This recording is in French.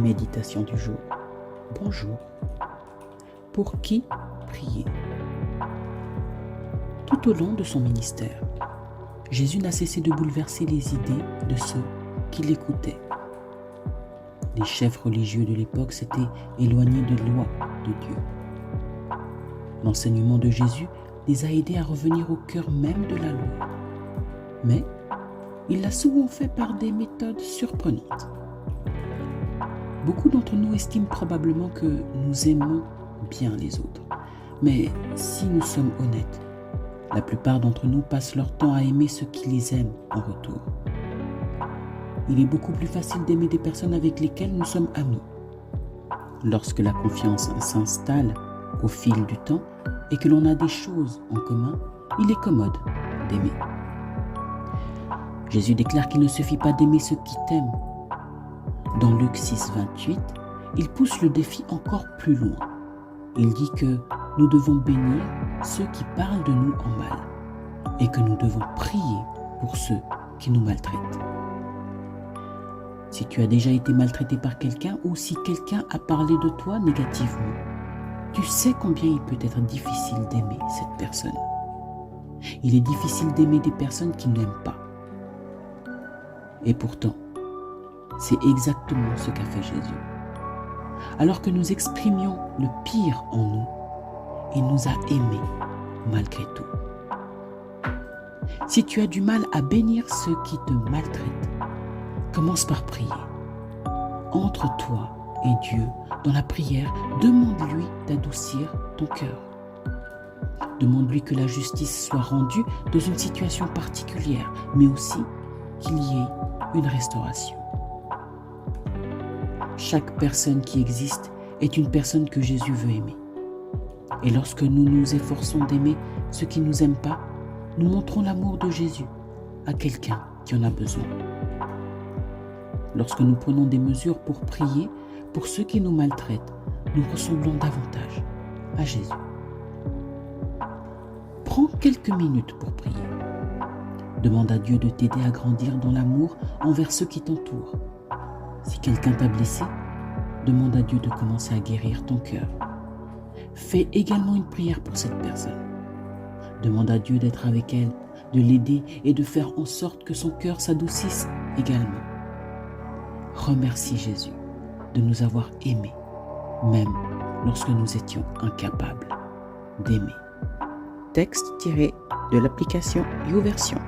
Méditation du jour. Bonjour. Pour qui prier? Tout au long de son ministère, Jésus n'a cessé de bouleverser les idées de ceux qui l'écoutaient. Les chefs religieux de l'époque s'étaient éloignés de la loi de Dieu. L'enseignement de Jésus les a aidés à revenir au cœur même de la loi. Mais il l'a souvent fait par des méthodes surprenantes. Beaucoup d'entre nous estiment probablement que nous aimons bien les autres. Mais si nous sommes honnêtes, la plupart d'entre nous passent leur temps à aimer ceux qui les aiment en retour. Il est beaucoup plus facile d'aimer des personnes avec lesquelles nous sommes amis. Lorsque la confiance s'installe au fil du temps et que l'on a des choses en commun, il est commode d'aimer. Jésus déclare qu'il ne suffit pas d'aimer ceux qui t'aiment. Dans Luc 6, 28, il pousse le défi encore plus loin. Il dit que nous devons bénir ceux qui parlent de nous en mal et que nous devons prier pour ceux qui nous maltraitent. Si tu as déjà été maltraité par quelqu'un ou si quelqu'un a parlé de toi négativement, tu sais combien il peut être difficile d'aimer cette personne. Il est difficile d'aimer des personnes qui n'aiment pas. Et pourtant, c'est exactement ce qu'a fait Jésus. Alors que nous exprimions le pire en nous, il nous a aimés malgré tout. Si tu as du mal à bénir ceux qui te maltraitent, commence par prier. Entre toi et Dieu, dans la prière, demande-lui d'adoucir ton cœur. Demande-lui que la justice soit rendue dans une situation particulière, mais aussi qu'il y ait une restauration. Chaque personne qui existe est une personne que Jésus veut aimer. Et lorsque nous nous efforçons d'aimer ceux qui ne nous aiment pas, nous montrons l'amour de Jésus à quelqu'un qui en a besoin. Lorsque nous prenons des mesures pour prier pour ceux qui nous maltraitent, nous ressemblons davantage à Jésus. Prends quelques minutes pour prier. Demande à Dieu de t'aider à grandir dans l'amour envers ceux qui t'entourent. Si quelqu'un t'a blessé, demande à Dieu de commencer à guérir ton cœur. Fais également une prière pour cette personne. Demande à Dieu d'être avec elle, de l'aider et de faire en sorte que son cœur s'adoucisse également. Remercie Jésus de nous avoir aimés, même lorsque nous étions incapables d'aimer. Texte tiré de l'application YouVersion.